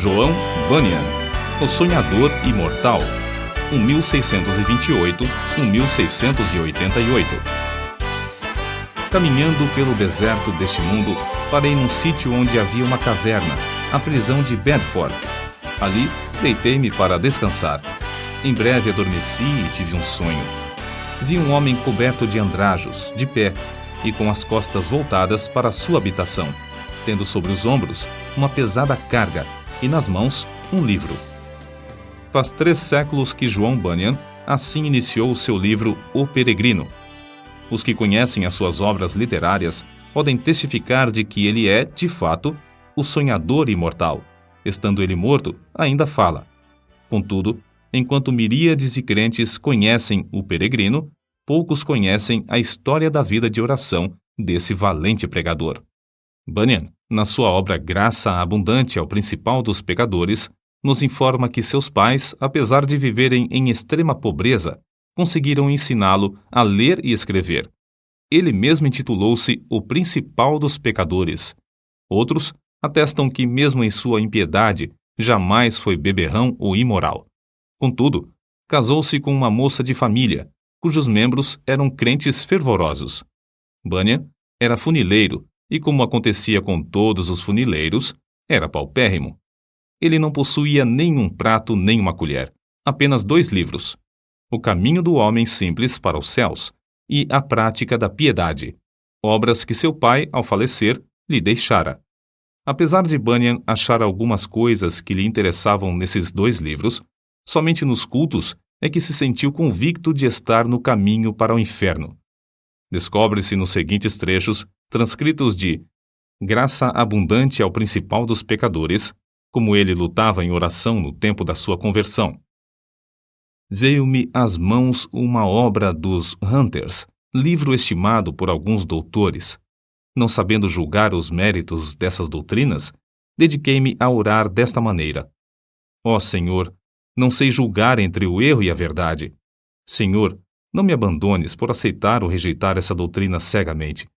João Bunyan, O Sonhador Imortal, 1628-1688. Caminhando pelo deserto deste mundo, parei num sítio onde havia uma caverna, a prisão de Bedford. Ali, deitei-me para descansar. Em breve adormeci e tive um sonho. Vi um homem coberto de andrajos, de pé, e com as costas voltadas para sua habitação, tendo sobre os ombros uma pesada carga e nas mãos um livro. Faz 3 séculos que João Bunyan assim iniciou o seu livro O Peregrino. Os que conhecem as suas obras literárias podem testificar de que ele é, de fato, o sonhador imortal. Estando ele morto, ainda fala. Contudo, enquanto miríades de crentes conhecem o peregrino, poucos conhecem a história da vida de oração desse valente pregador. Bunyan, na sua obra Graça Abundante ao Principal dos Pecadores, nos informa que seus pais, apesar de viverem em extrema pobreza, conseguiram ensiná-lo a ler e escrever. Ele mesmo intitulou-se o Principal dos Pecadores. Outros atestam que, mesmo em sua impiedade, jamais foi beberrão ou imoral. Contudo, casou-se com uma moça de família, cujos membros eram crentes fervorosos. Bunyan era funileiro e, como acontecia com todos os funileiros, era paupérrimo. Ele não possuía nenhum prato nem uma colher, apenas 2 livros: O Caminho do Homem Simples para os Céus e A Prática da Piedade, obras que seu pai, ao falecer, lhe deixara. Apesar de Bunyan achar algumas coisas que lhe interessavam nesses 2 livros, somente nos cultos é que se sentiu convicto de estar no caminho para o inferno. Descobre-se nos seguintes trechos, transcritos de Graça Abundante ao Principal dos Pecadores, como ele lutava em oração no tempo da sua conversão. Veio-me às mãos uma obra dos Hunters, livro estimado por alguns doutores. Não sabendo julgar os méritos dessas doutrinas, dediquei-me a orar desta maneira: Ó Senhor, não sei julgar entre o erro e a verdade. Senhor, não me abandones por aceitar ou rejeitar essa doutrina cegamente.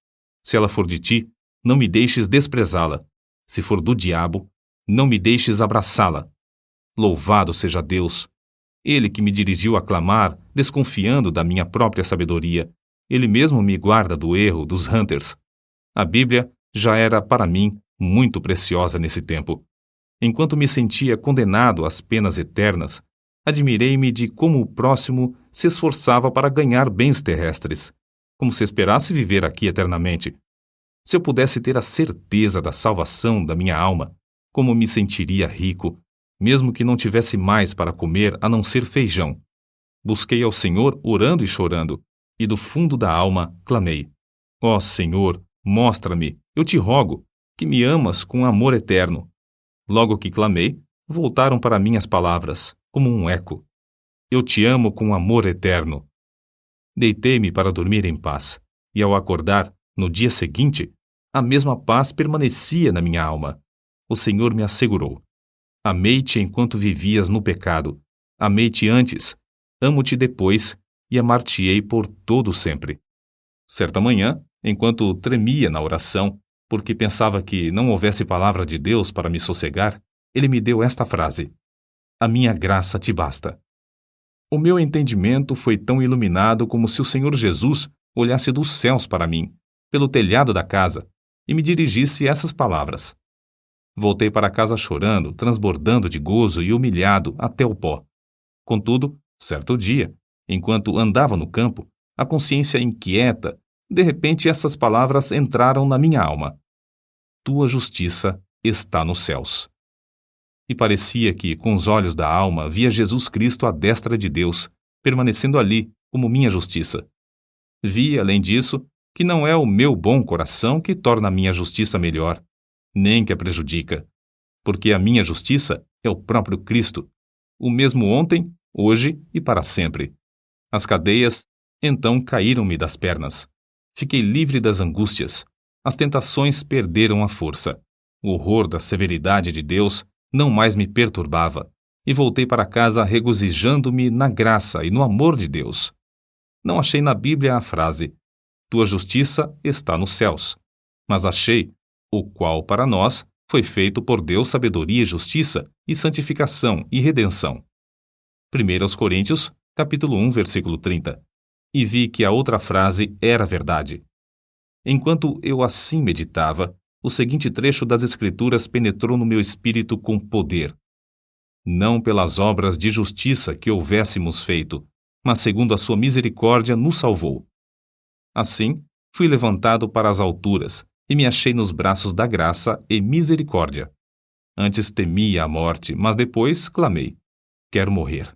Se ela for de ti, não me deixes desprezá-la. Se for do diabo, não me deixes abraçá-la. Louvado seja Deus! Ele que me dirigiu a clamar, desconfiando da minha própria sabedoria, ele mesmo me guarda do erro dos Hunters. A Bíblia já era para mim muito preciosa nesse tempo. Enquanto me sentia condenado às penas eternas, admirei-me de como o próximo se esforçava para ganhar bens terrestres, como se esperasse viver aqui eternamente. Se eu pudesse ter a certeza da salvação da minha alma, como me sentiria rico, mesmo que não tivesse mais para comer a não ser feijão. Busquei ao Senhor orando e chorando, e do fundo da alma clamei: Ó Senhor, mostra-me, eu te rogo, que me amas com amor eterno. Logo que clamei, voltaram para mim as palavras, como um eco: Eu te amo com amor eterno. Deitei-me para dormir em paz, e ao acordar, no dia seguinte, a mesma paz permanecia na minha alma. O Senhor me assegurou: Amei-te enquanto vivias no pecado. Amei-te antes, amo-te depois, e amar-te-ei por todo sempre. Certa manhã, enquanto tremia na oração, porque pensava que não houvesse palavra de Deus para me sossegar, ele me deu esta frase: A minha graça te basta. O meu entendimento foi tão iluminado como se o Senhor Jesus olhasse dos céus para mim, pelo telhado da casa, e me dirigisse essas palavras. Voltei para casa chorando, transbordando de gozo e humilhado até o pó. Contudo, certo dia, enquanto andava no campo, a consciência inquieta, de repente essas palavras entraram na minha alma: Tua justiça está nos céus. E parecia que, com os olhos da alma, via Jesus Cristo à destra de Deus, permanecendo ali como minha justiça. Vi, além disso, que não é o meu bom coração que torna a minha justiça melhor, nem que a prejudica, porque a minha justiça é o próprio Cristo, o mesmo ontem, hoje e para sempre. As cadeias, então, caíram-me das pernas. Fiquei livre das angústias. As tentações perderam a força. O horror da severidade de Deus não mais me perturbava, e voltei para casa regozijando-me na graça e no amor de Deus. Não achei na Bíblia a frase: Tua justiça está nos céus, mas achei o qual para nós foi feito por Deus sabedoria e justiça, e santificação e redenção. 1 Coríntios, capítulo 1, versículo 30. E vi que a outra frase era verdade. Enquanto eu assim meditava, o seguinte trecho das Escrituras penetrou no meu espírito com poder. Não pelas obras de justiça que houvéssemos feito, mas segundo a sua misericórdia nos salvou. Assim, fui levantado para as alturas, e me achei nos braços da graça e misericórdia. Antes temia a morte, mas depois clamei: quero morrer.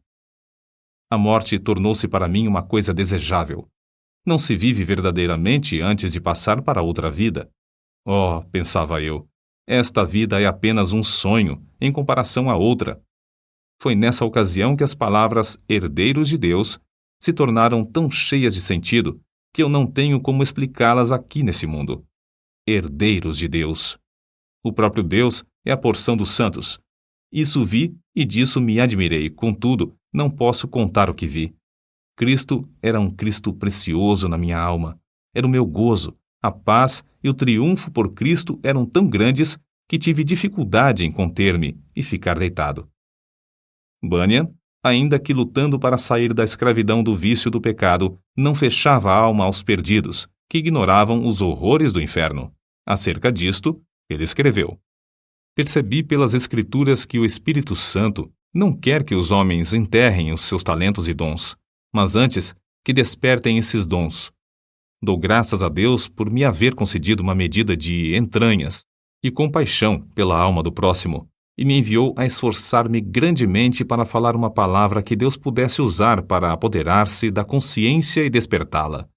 A morte tornou-se para mim uma coisa desejável. Não se vive verdadeiramente antes de passar para outra vida. Oh, pensava eu, esta vida é apenas um sonho em comparação à outra. Foi nessa ocasião que as palavras herdeiros de Deus se tornaram tão cheias de sentido que eu não tenho como explicá-las aqui nesse mundo. Herdeiros de Deus. O próprio Deus é a porção dos santos. Isso vi e disso me admirei, contudo, não posso contar o que vi. Cristo era um Cristo precioso na minha alma. Era o meu gozo, a paz e o triunfo por Cristo eram tão grandes que tive dificuldade em conter-me e ficar deitado. Bunyan, ainda que lutando para sair da escravidão do vício do pecado, não fechava a alma aos perdidos, que ignoravam os horrores do inferno. Acerca disto, ele escreveu: percebi pelas Escrituras que o Espírito Santo não quer que os homens enterrem os seus talentos e dons, mas antes que despertem esses dons. Dou graças a Deus por me haver concedido uma medida de entranhas e compaixão pela alma do próximo, e me enviou a esforçar-me grandemente para falar uma palavra que Deus pudesse usar para apoderar-se da consciência e despertá-la.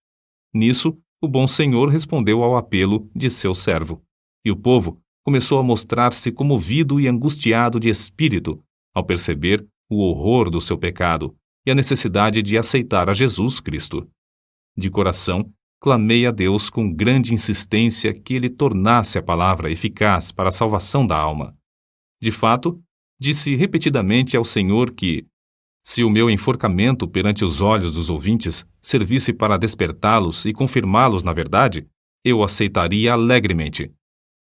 Nisso, o bom Senhor respondeu ao apelo de seu servo, e o povo começou a mostrar-se comovido e angustiado de espírito ao perceber o horror do seu pecado e a necessidade de aceitar a Jesus Cristo. De coração, clamei a Deus com grande insistência que ele tornasse a palavra eficaz para a salvação da alma. De fato, disse repetidamente ao Senhor que, se o meu enforcamento perante os olhos dos ouvintes servisse para despertá-los e confirmá-los na verdade, eu aceitaria alegremente.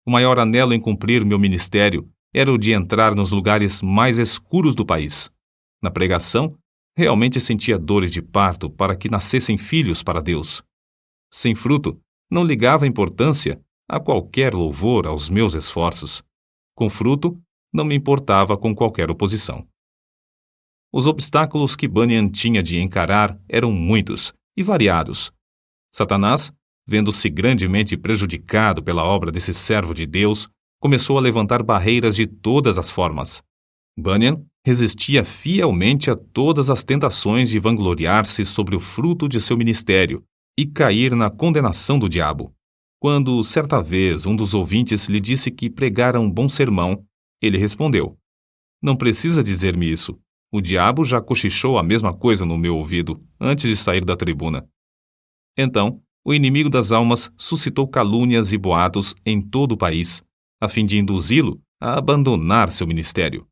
O maior anelo em cumprir meu ministério era o de entrar nos lugares mais escuros do país. Na pregação, realmente sentia dores de parto para que nascessem filhos para Deus. Sem fruto, não ligava importância a qualquer louvor aos meus esforços. Com fruto, não me importava com qualquer oposição. Os obstáculos que Bunyan tinha de encarar eram muitos e variados. Satanás, vendo-se grandemente prejudicado pela obra desse servo de Deus, começou a levantar barreiras de todas as formas. Bunyan resistia fielmente a todas as tentações de vangloriar-se sobre o fruto de seu ministério e cair na condenação do diabo. Quando, certa vez, um dos ouvintes lhe disse que pregara um bom sermão, ele respondeu: não precisa dizer-me isso. O diabo já cochichou a mesma coisa no meu ouvido antes de sair da tribuna. Então, o inimigo das almas suscitou calúnias e boatos em todo o país, a fim de induzi-lo a abandonar seu ministério.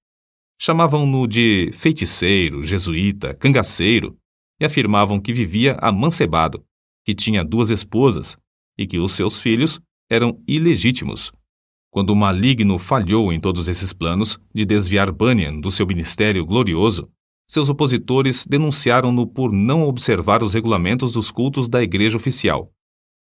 Chamavam-no de feiticeiro, jesuíta, cangaceiro, e afirmavam que vivia amancebado, que tinha 2 esposas e que os seus filhos eram ilegítimos. Quando o maligno falhou em todos esses planos de desviar Bunyan do seu ministério glorioso, seus opositores denunciaram-no por não observar os regulamentos dos cultos da igreja oficial.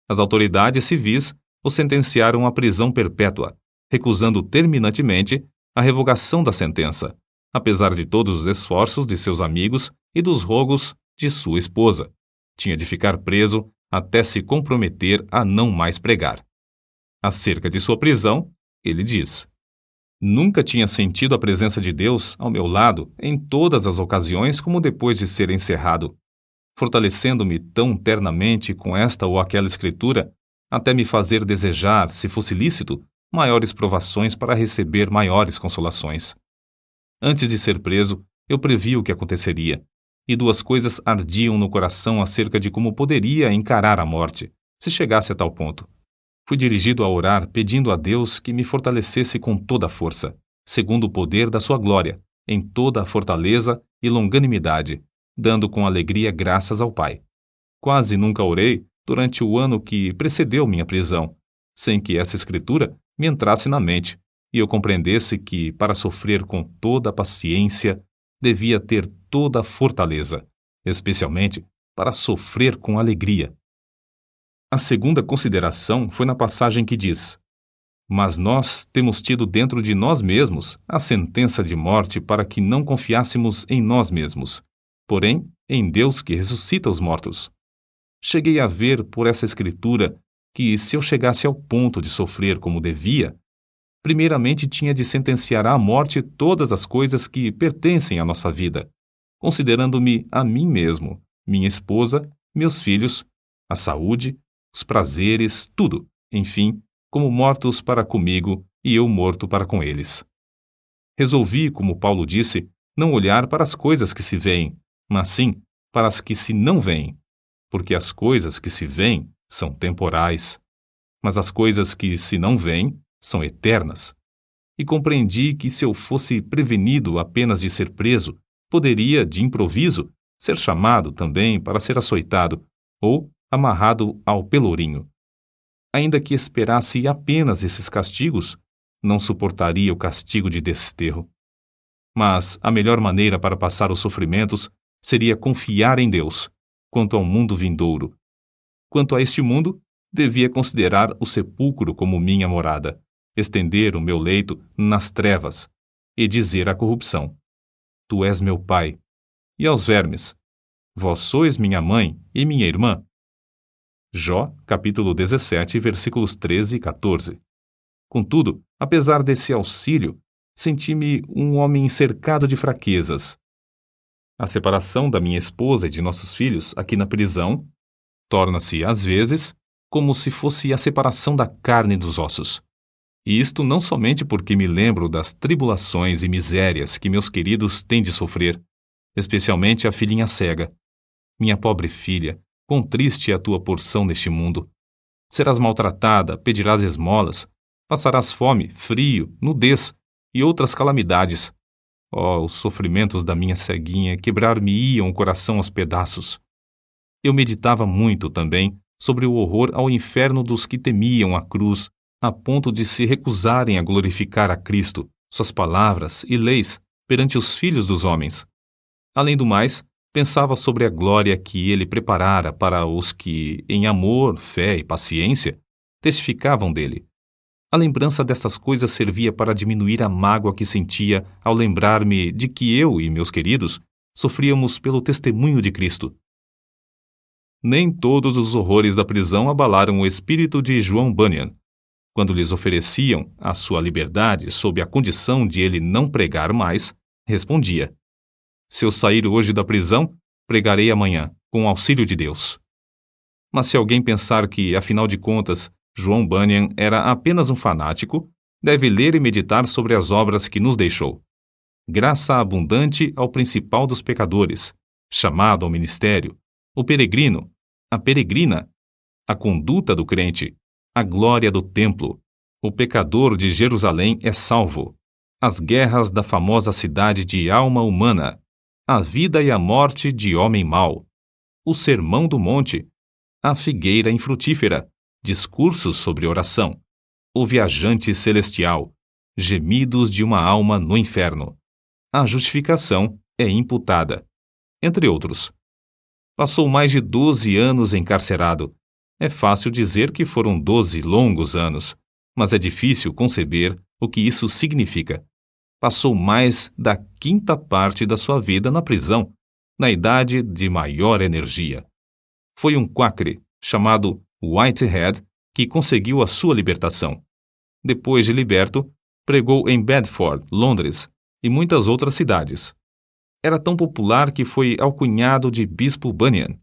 As autoridades civis o sentenciaram à prisão perpétua, recusando terminantemente a revogação da sentença, apesar de todos os esforços de seus amigos e dos rogos de sua esposa. Tinha de ficar preso até se comprometer a não mais pregar. Acerca de sua prisão, ele diz: nunca tinha sentido a presença de Deus ao meu lado em todas as ocasiões como depois de ser encerrado, fortalecendo-me tão ternamente com esta ou aquela escritura, até me fazer desejar, se fosse lícito, maiores provações para receber maiores consolações. Antes de ser preso, eu previ o que aconteceria, e 2 coisas ardiam no coração acerca de como poderia encarar a morte, se chegasse a tal ponto. Fui dirigido a orar pedindo a Deus que me fortalecesse com toda a força, segundo o poder da sua glória, em toda a fortaleza e longanimidade, dando com alegria graças ao Pai. Quase nunca orei durante o ano que precedeu minha prisão, sem que essa escritura me entrasse na mente, e eu compreendesse que, para sofrer com toda a paciência, devia ter toda a fortaleza, especialmente para sofrer com alegria. A segunda consideração foi na passagem que diz: Mas nós temos tido dentro de nós mesmos a sentença de morte para que não confiássemos em nós mesmos, porém em Deus que ressuscita os mortos. Cheguei a ver por essa escritura que, se eu chegasse ao ponto de sofrer como devia, primeiramente tinha de sentenciar à morte todas as coisas que pertencem à nossa vida, considerando-me a mim mesmo, minha esposa, meus filhos, a saúde, os prazeres, tudo, enfim, como mortos para comigo e eu morto para com eles. Resolvi, como Paulo disse, não olhar para as coisas que se veem, mas sim para as que se não veem, porque as coisas que se veem são temporais, mas as coisas que se não veem são eternas. E compreendi que, se eu fosse prevenido apenas de ser preso, poderia, de improviso, ser chamado também para ser açoitado ou amarrado ao pelourinho. Ainda que esperasse apenas esses castigos, não suportaria o castigo de desterro. Mas a melhor maneira para passar os sofrimentos seria confiar em Deus, quanto ao mundo vindouro. Quanto a este mundo, devia considerar o sepulcro como minha morada, estender o meu leito nas trevas e dizer à corrupção: Tu és meu pai, e aos vermes: Vós sois minha mãe e minha irmã. Jó, capítulo 17, versículos 13 e 14. Contudo, apesar desse auxílio, senti-me um homem cercado de fraquezas. A separação da minha esposa e de nossos filhos aqui na prisão torna-se, às vezes, como se fosse a separação da carne e dos ossos. E isto não somente porque me lembro das tribulações e misérias que meus queridos têm de sofrer, especialmente a filhinha cega. Minha pobre filha, quão triste é a tua porção neste mundo. Serás maltratada, pedirás esmolas, passarás fome, frio, nudez e outras calamidades. Oh, os sofrimentos da minha ceguinha quebrar-me-iam o coração aos pedaços. Eu meditava muito também sobre o horror ao inferno dos que temiam a cruz, a ponto de se recusarem a glorificar a Cristo, suas palavras e leis perante os filhos dos homens. Além do mais, pensava sobre a glória que ele preparara para os que, em amor, fé e paciência, testificavam dele. A lembrança destas coisas servia para diminuir a mágoa que sentia ao lembrar-me de que eu e meus queridos sofríamos pelo testemunho de Cristo. Nem todos os horrores da prisão abalaram o espírito de João Bunyan. Quando lhes ofereciam a sua liberdade sob a condição de ele não pregar mais, respondia: Se eu sair hoje da prisão, pregarei amanhã, com o auxílio de Deus. Mas se alguém pensar que, afinal de contas, João Bunyan era apenas um fanático, deve ler e meditar sobre as obras que nos deixou. Graça abundante ao principal dos pecadores, chamado ao ministério, o peregrino, a peregrina, a conduta do crente, a glória do templo, o pecador de Jerusalém é salvo, as guerras da famosa cidade de alma humana, a vida e a morte de homem mau, o sermão do monte, a figueira infrutífera, discursos sobre oração, o viajante celestial, gemidos de uma alma no inferno, a justificação é imputada, entre outros. Passou mais de 12 anos encarcerado. É fácil dizer que foram 12 longos anos, mas é difícil conceber o que isso significa. Passou mais da quinta parte da sua vida na prisão, na idade de maior energia. Foi um quacre, chamado Whitehead, que conseguiu a sua libertação. Depois de liberto, pregou em Bedford, Londres, e muitas outras cidades. Era tão popular que foi alcunhado de Bispo Bunyan.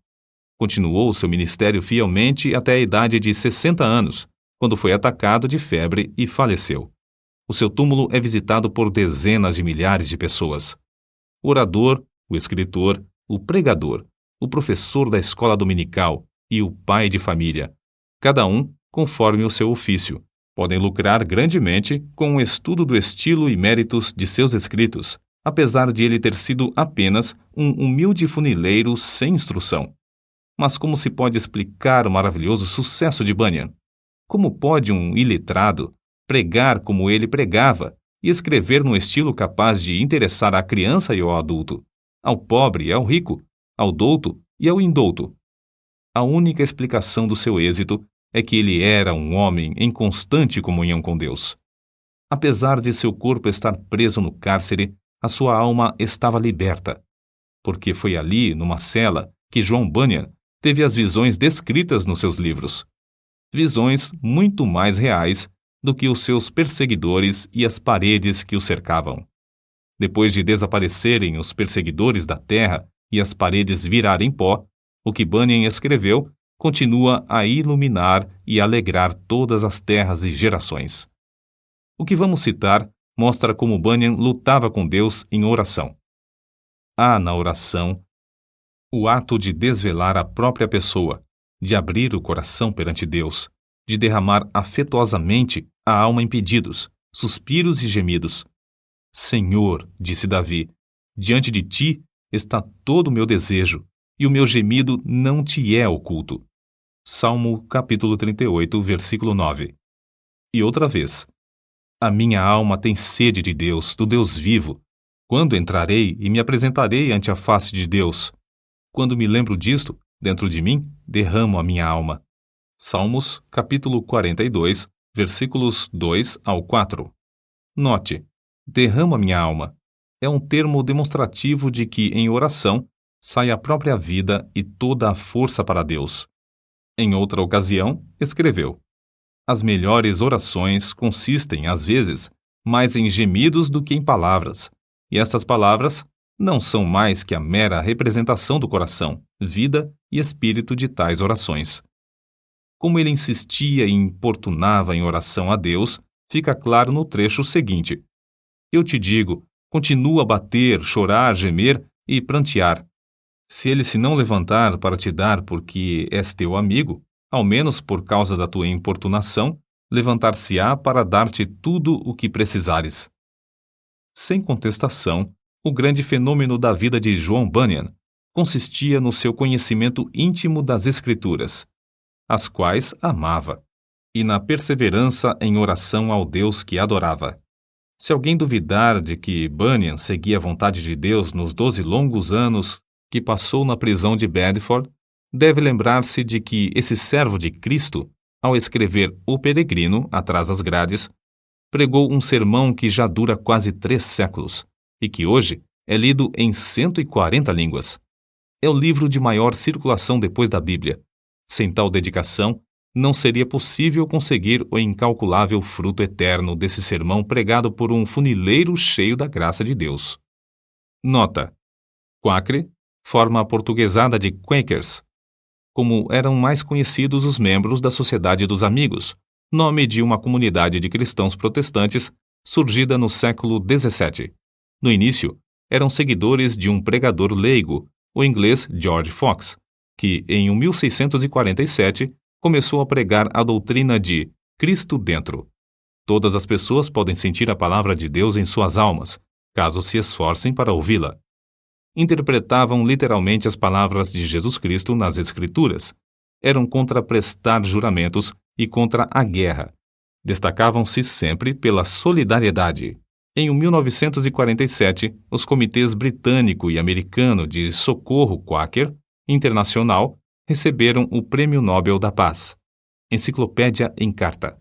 Continuou seu ministério fielmente até a idade de 60 anos, quando foi atacado de febre e faleceu. O seu túmulo é visitado por dezenas de milhares de pessoas. O orador, o escritor, o pregador, o professor da escola dominical e o pai de família, cada um conforme o seu ofício, podem lucrar grandemente com o estudo do estilo e méritos de seus escritos, apesar de ele ter sido apenas um humilde funileiro sem instrução. Mas como se pode explicar o maravilhoso sucesso de Bunyan? Como pode um iletrado, pregar como ele pregava e escrever num estilo capaz de interessar à criança e ao adulto, ao pobre e ao rico, ao douto e ao indouto. A única explicação do seu êxito é que ele era um homem em constante comunhão com Deus. Apesar de seu corpo estar preso no cárcere, a sua alma estava liberta, porque foi ali, numa cela, que John Bunyan teve as visões descritas nos seus livros. Visões muito mais reais do que os seus perseguidores e as paredes que o cercavam. Depois de desaparecerem os perseguidores da terra e as paredes virarem pó, o que Bunyan escreveu continua a iluminar e alegrar todas as terras e gerações. O que vamos citar mostra como Bunyan lutava com Deus em oração. Há na oração o ato de desvelar a própria pessoa, de abrir o coração perante Deus, de derramar afetuosamente a alma em pedidos, suspiros e gemidos. Senhor, disse Davi, diante de ti está todo o meu desejo, e o meu gemido não te é oculto. Salmo capítulo 38, versículo 9. E outra vez, a minha alma tem sede de Deus, do Deus vivo. Quando entrarei e me apresentarei ante a face de Deus? Quando me lembro disto, dentro de mim, derramo a minha alma. Salmos, capítulo 42, versículos 2 ao 4. Note, derramo a minha alma. É um termo demonstrativo de que, em oração, sai a própria vida e toda a força para Deus. Em outra ocasião, escreveu: as melhores orações consistem, às vezes, mais em gemidos do que em palavras, e estas palavras não são mais que a mera representação do coração, vida e espírito de tais orações. Como ele insistia e importunava em oração a Deus, fica claro no trecho seguinte: eu te digo, continua a bater, chorar, gemer e prantear. Se ele se não levantar para te dar porque és teu amigo, ao menos por causa da tua importunação, levantar-se-á para dar-te tudo o que precisares. Sem contestação, o grande fenômeno da vida de John Bunyan consistia no seu conhecimento íntimo das Escrituras, as quais amava, e na perseverança em oração ao Deus que adorava. Se alguém duvidar de que Bunyan seguia a vontade de Deus nos 12 longos anos que passou na prisão de Bedford, deve lembrar-se de que esse servo de Cristo, ao escrever O Peregrino, atrás das grades, pregou um sermão que já dura quase 3 séculos e que hoje é lido em 140 línguas. É o livro de maior circulação depois da Bíblia. Sem tal dedicação, não seria possível conseguir o incalculável fruto eterno desse sermão pregado por um funileiro cheio da graça de Deus. Nota: Quakre, forma aportuguesada de Quakers, como eram mais conhecidos os membros da Sociedade dos Amigos, nome de uma comunidade de cristãos protestantes surgida no século XVII. No início, eram seguidores de um pregador leigo, o inglês George Fox, que, em 1647, começou a pregar a doutrina de Cristo dentro. Todas as pessoas podem sentir a palavra de Deus em suas almas, caso se esforcem para ouvi-la. Interpretavam literalmente as palavras de Jesus Cristo nas Escrituras. Eram contra prestar juramentos e contra a guerra. Destacavam-se sempre pela solidariedade. Em 1947, os comitês britânico e americano de socorro Quaker Internacional receberam o Prêmio Nobel da Paz. Enciclopédia em Carta.